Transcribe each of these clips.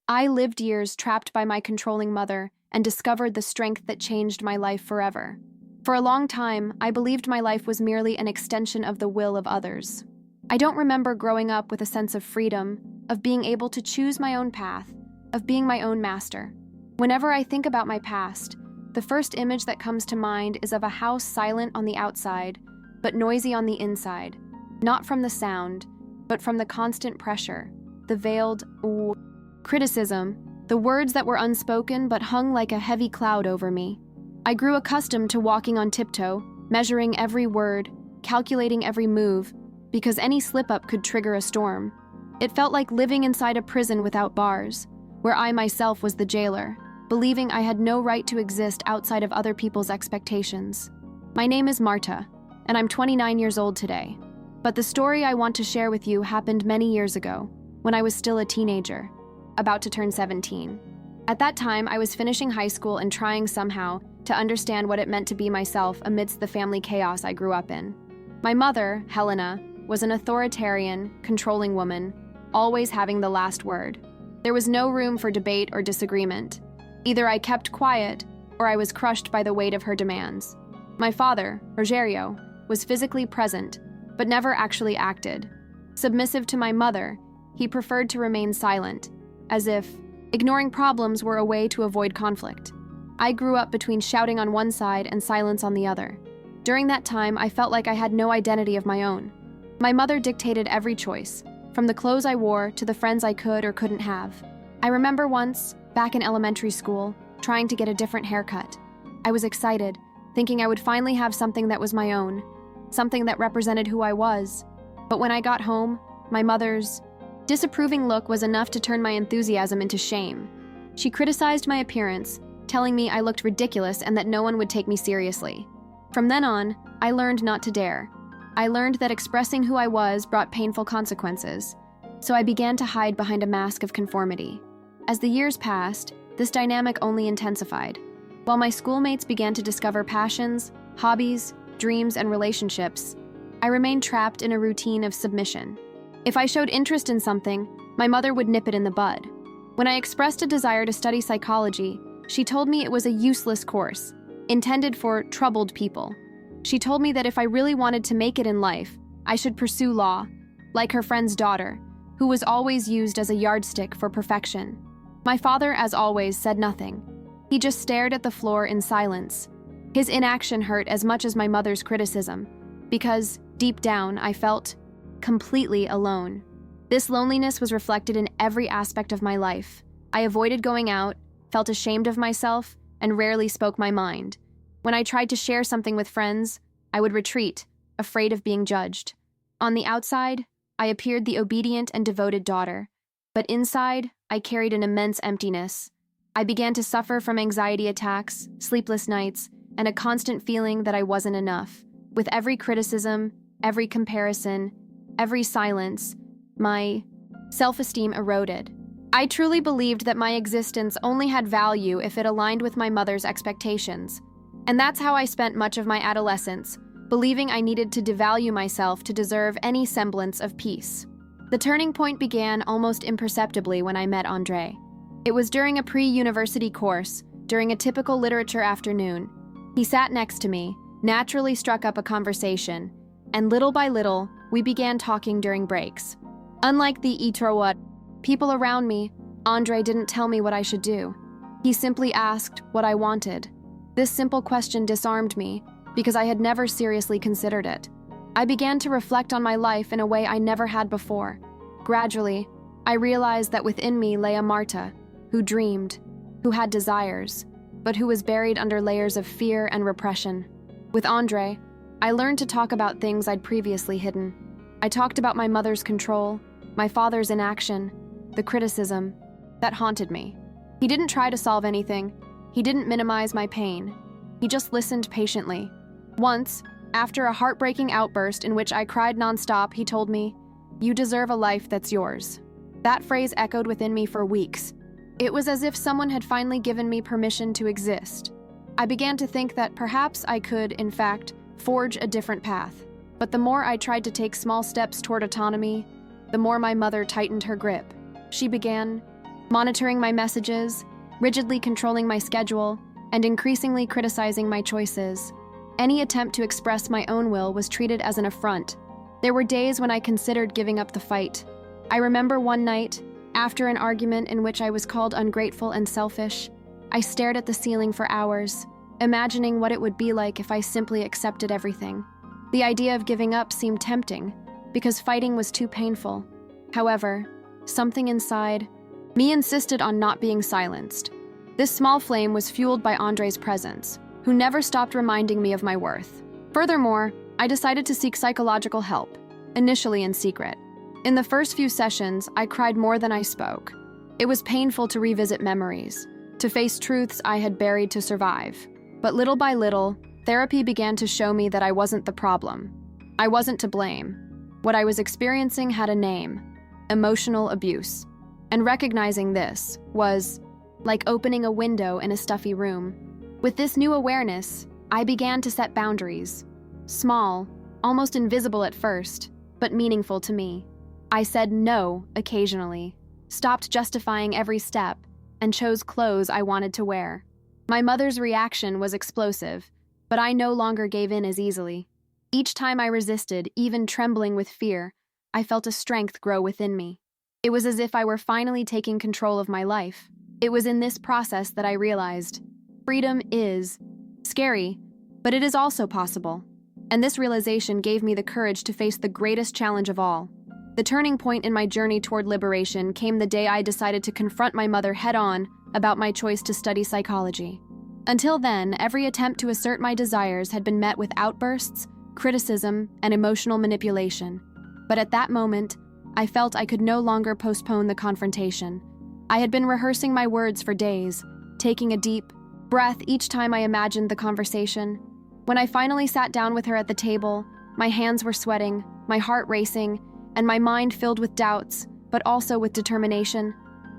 I lived years trapped by my controlling mother and discovered the strength that changed my life forever. For a long time, I believed my life was merely an extension of the will of others. I don't remember growing up with a sense of freedom, of being able to choose my own path, of being my own master. Whenever I think about my past, the first image that comes to mind is of a house silent on the outside, but noisy on the inside, not from the sound, but from the constant pressure, the veiled criticism, the words that were unspoken but hung like a heavy cloud over me. I grew accustomed to walking on tiptoe, measuring every word, calculating every move, because any slip-up could trigger a storm. It felt like living inside a prison without bars, where I myself was the jailer, believing I had no right to exist outside of other people's expectations. My name is Marta, and I'm 29 years old today. But the story I want to share with you happened many years ago, when I was still a teenager, about to turn 17. At that time, I was finishing high school and trying somehow to understand what it meant to be myself amidst the family chaos I grew up in. My mother, Helena, was an authoritarian, controlling woman, always having the last word. There was no room for debate or disagreement. Either I kept quiet, or I was crushed by the weight of her demands. My father, Rogerio, was physically present, but never actually acted. Submissive to my mother, he preferred to remain silent, as if ignoring problems were a way to avoid conflict. I grew up between shouting on one side and silence on the other. During that time, I felt like I had no identity of my own. My mother dictated every choice, from the clothes I wore to the friends I could or couldn't have. I remember once, back in elementary school, trying to get a different haircut. I was excited, thinking I would finally have something that was my own, something that represented who I was. But when I got home, my mother's disapproving look was enough to turn my enthusiasm into shame. She criticized my appearance, telling me I looked ridiculous and that no one would take me seriously. From then on, I learned not to dare. I learned that expressing who I was brought painful consequences, so I began to hide behind a mask of conformity. As the years passed, this dynamic only intensified. While my schoolmates began to discover passions, hobbies, dreams, and relationships, I remained trapped in a routine of submission. If I showed interest in something, my mother would nip it in the bud. When I expressed a desire to study psychology, she told me it was a useless course, intended for troubled people. She told me that if I really wanted to make it in life, I should pursue law, like her friend's daughter, who was always used as a yardstick for perfection. My father, as always, said nothing. He just stared at the floor in silence. His inaction hurt as much as my mother's criticism, because, deep down, I felt completely alone. This loneliness was reflected in every aspect of my life. I avoided going out, felt ashamed of myself, and rarely spoke my mind. When I tried to share something with friends, I would retreat, afraid of being judged. On the outside, I appeared the obedient and devoted daughter, but inside, I carried an immense emptiness. I began to suffer from anxiety attacks, sleepless nights, and a constant feeling that I wasn't enough. With every criticism, every comparison, every silence, my self-esteem eroded. I truly believed that my existence only had value if it aligned with my mother's expectations. And that's how I spent much of my adolescence, believing I needed to devalue myself to deserve any semblance of peace. The turning point began almost imperceptibly when I met Andre. It was during a pre-university course, during a typical literature afternoon. He sat next to me, naturally struck up a conversation, and little by little, we began talking during breaks. Unlike the Itorwat people around me, Andre didn't tell me what I should do. He simply asked what I wanted. This simple question disarmed me, because I had never seriously considered it. I began to reflect on my life in a way I never had before. Gradually, I realized that within me lay a Marta, who dreamed, who had desires, but who was buried under layers of fear and repression. With Andre, I learned to talk about things I'd previously hidden. I talked about my mother's control, my father's inaction, the criticism that haunted me. He didn't try to solve anything. He didn't minimize my pain. He just listened patiently. Once, after a heartbreaking outburst in which I cried nonstop, he told me, "You deserve a life that's yours." That phrase echoed within me for weeks. It was as if someone had finally given me permission to exist. I began to think that perhaps I could, in fact, forge a different path. But the more I tried to take small steps toward autonomy, the more my mother tightened her grip. She began, monitoring my messages, rigidly controlling my schedule, and increasingly criticizing my choices. Any attempt to express my own will was treated as an affront. There were days when I considered giving up the fight. I remember one night, after an argument in which I was called ungrateful and selfish, I stared at the ceiling for hours, imagining what it would be like if I simply accepted everything. The idea of giving up seemed tempting, because fighting was too painful. However, something inside me insisted on not being silenced. This small flame was fueled by Andre's presence, who never stopped reminding me of my worth. Furthermore, I decided to seek psychological help, initially in secret. In the first few sessions, I cried more than I spoke. It was painful to revisit memories, to face truths I had buried to survive. But little by little, therapy began to show me that I wasn't the problem. I wasn't to blame. What I was experiencing had a name: emotional abuse. And recognizing this was like opening a window in a stuffy room. With this new awareness, I began to set boundaries. Small, almost invisible at first, but meaningful to me. I said no occasionally, stopped justifying every step, and chose clothes I wanted to wear. My mother's reaction was explosive, but I no longer gave in as easily. Each time I resisted, even trembling with fear, I felt a strength grow within me. It was as if I were finally taking control of my life. It was in this process that I realized freedom is scary, but it is also possible. And this realization gave me the courage to face the greatest challenge of all. The turning point in my journey toward liberation came the day I decided to confront my mother head-on about my choice to study psychology. Until then, every attempt to assert my desires had been met with outbursts, criticism, and emotional manipulation. But at that moment, I felt I could no longer postpone the confrontation. I had been rehearsing my words for days, taking a deep breath each time I imagined the conversation. When I finally sat down with her at the table, my hands were sweating, my heart racing, and my mind filled with doubts, but also with determination.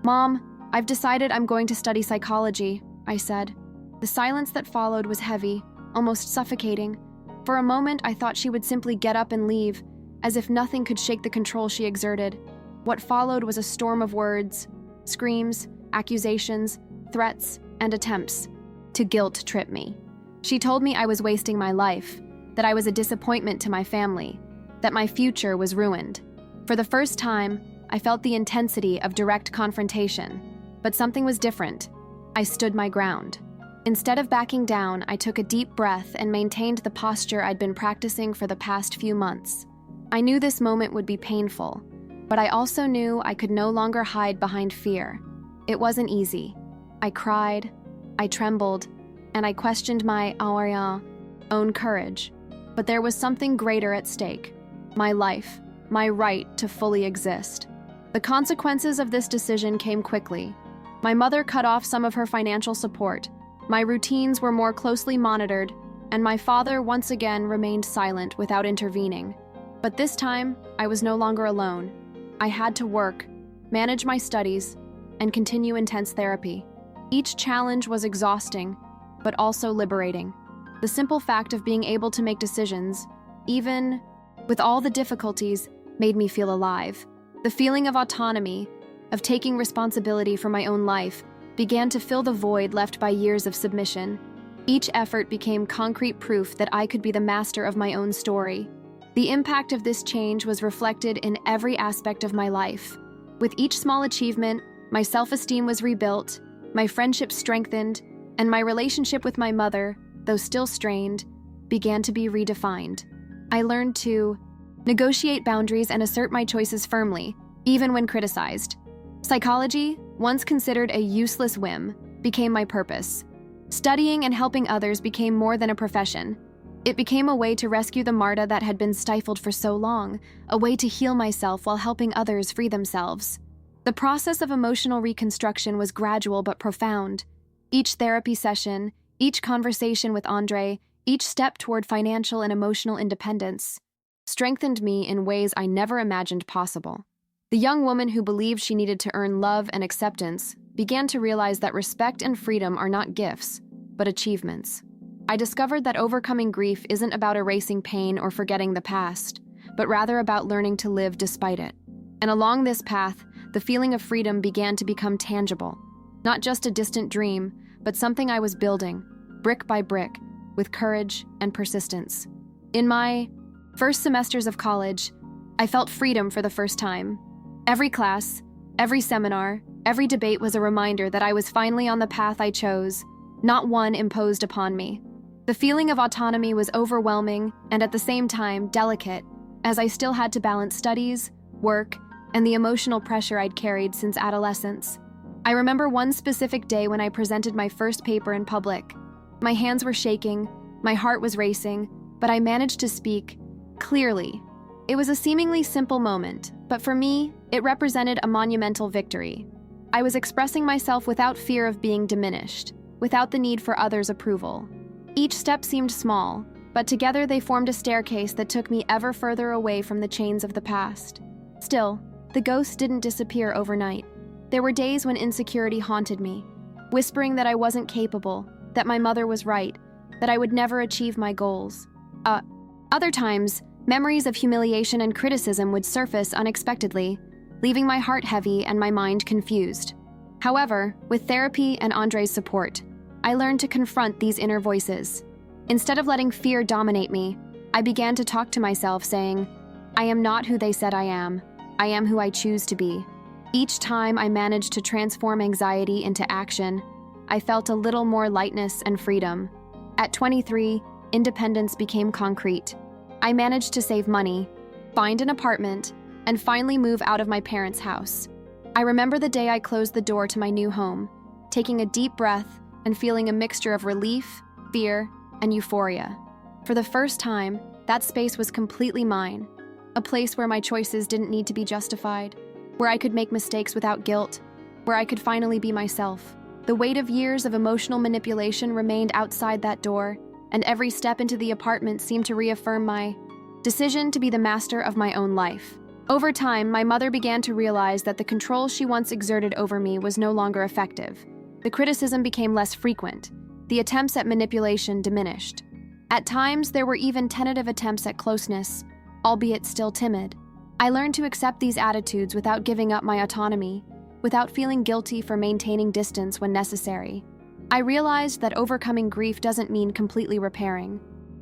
"Mom, I've decided I'm going to study psychology," I said. The silence that followed was heavy, almost suffocating. For a moment, I thought she would simply get up and leave, as if nothing could shake the control she exerted. What followed was a storm of words, screams, accusations, threats, and attempts to guilt-trip me. She told me I was wasting my life, that I was a disappointment to my family, that my future was ruined. For the first time, I felt the intensity of direct confrontation, but something was different. I stood my ground. Instead of backing down, I took a deep breath and maintained the posture I'd been practicing for the past few months. I knew this moment would be painful, but I also knew I could no longer hide behind fear. It wasn't easy. I cried, I trembled, and I questioned my own courage. But there was something greater at stake: my life, my right to fully exist. The consequences of this decision came quickly. My mother cut off some of her financial support, my routines were more closely monitored, and my father once again remained silent without intervening. But this time, I was no longer alone. I had to work, manage my studies, and continue intense therapy. Each challenge was exhausting, but also liberating. The simple fact of being able to make decisions, even with all the difficulties, made me feel alive. The feeling of autonomy, of taking responsibility for my own life, began to fill the void left by years of submission. Each effort became concrete proof that I could be the master of my own story. The impact of this change was reflected in every aspect of my life. With each small achievement, my self-esteem was rebuilt, my friendship strengthened, and my relationship with my mother, though still strained, began to be redefined. I learned to negotiate boundaries and assert my choices firmly, even when criticized. Psychology, once considered a useless whim, became my purpose. Studying and helping others became more than a profession. It became a way to rescue the Marta that had been stifled for so long, a way to heal myself while helping others free themselves. The process of emotional reconstruction was gradual but profound. Each therapy session, each conversation with Andre, each step toward financial and emotional independence strengthened me in ways I never imagined possible. The young woman who believed she needed to earn love and acceptance began to realize that respect and freedom are not gifts, but achievements. I discovered that overcoming grief isn't about erasing pain or forgetting the past, but rather about learning to live despite it. And along this path, the feeling of freedom began to become tangible. Not just a distant dream, but something I was building, brick by brick, with courage and persistence. In my first semesters of college, I felt freedom for the first time. Every class, every seminar, every debate was a reminder that I was finally on the path I chose, not one imposed upon me. The feeling of autonomy was overwhelming and at the same time delicate, as I still had to balance studies, work, and the emotional pressure I'd carried since adolescence. I remember one specific day when I presented my first paper in public. My hands were shaking, my heart was racing, but I managed to speak clearly. It was a seemingly simple moment, but for me, it represented a monumental victory. I was expressing myself without fear of being diminished, without the need for others' approval. Each step seemed small, but together they formed a staircase that took me ever further away from the chains of the past. Still, the ghost didn't disappear overnight. There were days when insecurity haunted me, whispering that I wasn't capable, that my mother was right, that I would never achieve my goals. Other times, memories of humiliation and criticism would surface unexpectedly, leaving my heart heavy and my mind confused. However, with therapy and Andre's support, I learned to confront these inner voices. Instead of letting fear dominate me, I began to talk to myself saying, I am not who they said I am who I choose to be. Each time I managed to transform anxiety into action, I felt a little more lightness and freedom. At 23, independence became concrete. I managed to save money, find an apartment, and finally move out of my parents' house. I remember the day I closed the door to my new home, taking a deep breath and feeling a mixture of relief, fear, and euphoria. For the first time, that space was completely mine, a place where my choices didn't need to be justified, where I could make mistakes without guilt, where I could finally be myself. The weight of years of emotional manipulation remained outside that door, and every step into the apartment seemed to reaffirm my decision to be the master of my own life. Over time, my mother began to realize that the control she once exerted over me was no longer effective. The criticism became less frequent. The attempts at manipulation diminished. At times, there were even tentative attempts at closeness, albeit still timid. I learned to accept these attitudes without giving up my autonomy, without feeling guilty for maintaining distance when necessary. I realized that overcoming grief doesn't mean completely repairing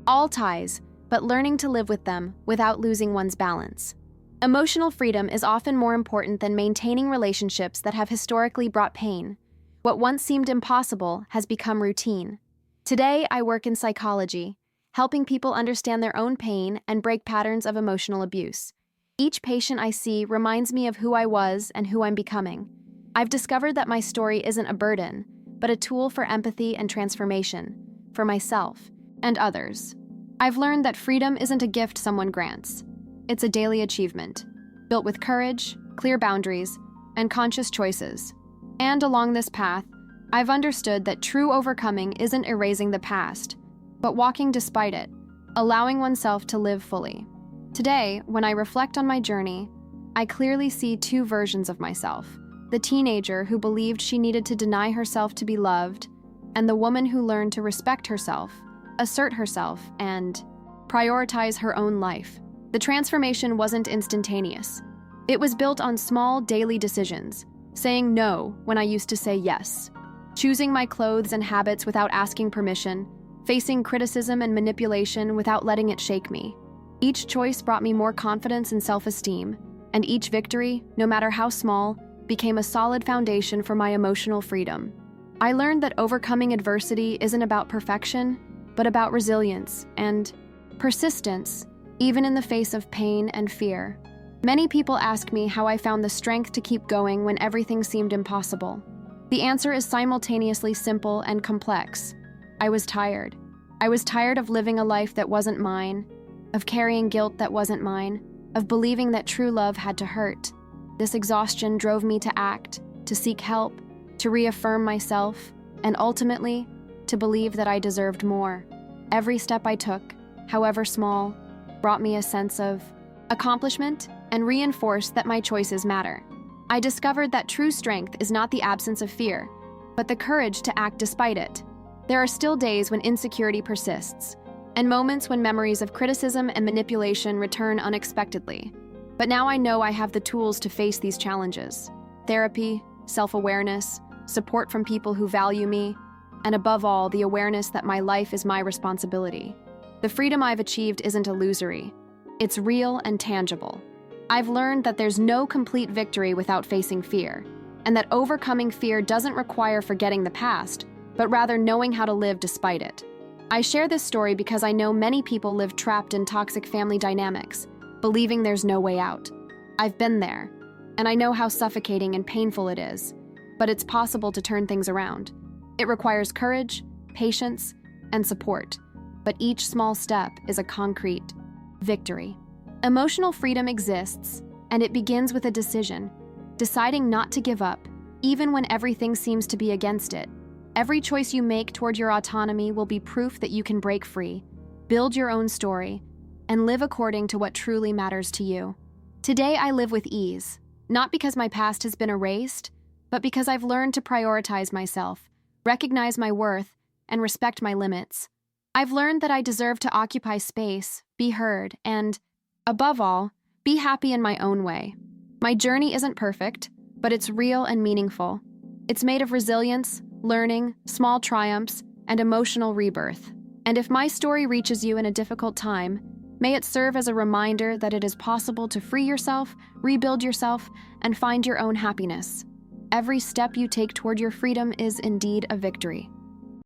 all ties, but learning to live with them without losing one's balance. Emotional freedom is often more important than maintaining relationships that have historically brought pain. What once seemed impossible has become routine. Today, I work in psychology, helping people understand their own pain and break patterns of emotional abuse. Each patient I see reminds me of who I was and who I'm becoming. I've discovered that my story isn't a burden, but a tool for empathy and transformation, for myself and others. I've learned that freedom isn't a gift someone grants. It's a daily achievement, built with courage, clear boundaries, and conscious choices. And along this path, I've understood that true overcoming isn't erasing the past, but walking despite it, allowing oneself to live fully. Today, when I reflect on my journey, I clearly see two versions of myself: the teenager who believed she needed to deny herself to be loved, and the woman who learned to respect herself, assert herself, and prioritize her own life. The transformation wasn't instantaneous. It was built on small daily decisions, saying no when I used to say yes, choosing my clothes and habits without asking permission, facing criticism and manipulation without letting it shake me. Each choice brought me more confidence and self-esteem, and each victory, no matter how small, became a solid foundation for my emotional freedom. I learned that overcoming adversity isn't about perfection, but about resilience and persistence, even in the face of pain and fear. Many people ask me how I found the strength to keep going when everything seemed impossible. The answer is simultaneously simple and complex. I was tired. I was tired of living a life that wasn't mine, of carrying guilt that wasn't mine, of believing that true love had to hurt. This exhaustion drove me to act, to seek help, to reaffirm myself, and ultimately, to believe that I deserved more. Every step I took, however small, brought me a sense of accomplishment and reinforced that my choices matter. I discovered that true strength is not the absence of fear, but the courage to act despite it. There are still days when insecurity persists, and moments when memories of criticism and manipulation return unexpectedly. But now I know I have the tools to face these challenges. Therapy, self-awareness, support from people who value me, and above all, the awareness that my life is my responsibility. The freedom I've achieved isn't illusory. It's real and tangible. I've learned that there's no complete victory without facing fear, and that overcoming fear doesn't require forgetting the past, but rather knowing how to live despite it. I share this story because I know many people live trapped in toxic family dynamics, believing there's no way out. I've been there, and I know how suffocating and painful it is, but it's possible to turn things around. It requires courage, patience, and support, but each small step is a concrete victory. Emotional freedom exists, and it begins with a decision, deciding not to give up, even when everything seems to be against it. Every choice you make toward your autonomy will be proof that you can break free, build your own story, and live according to what truly matters to you. Today, I live with ease, not because my past has been erased, but because I've learned to prioritize myself, recognize my worth, and respect my limits. I've learned that I deserve to occupy space, be heard, and, above all, be happy in my own way. My journey isn't perfect, but it's real and meaningful. It's made of resilience, learning, small triumphs, and emotional rebirth. And if my story reaches you in a difficult time, may it serve as a reminder that it is possible to free yourself, rebuild yourself, and find your own happiness. Every step you take toward your freedom is indeed a victory.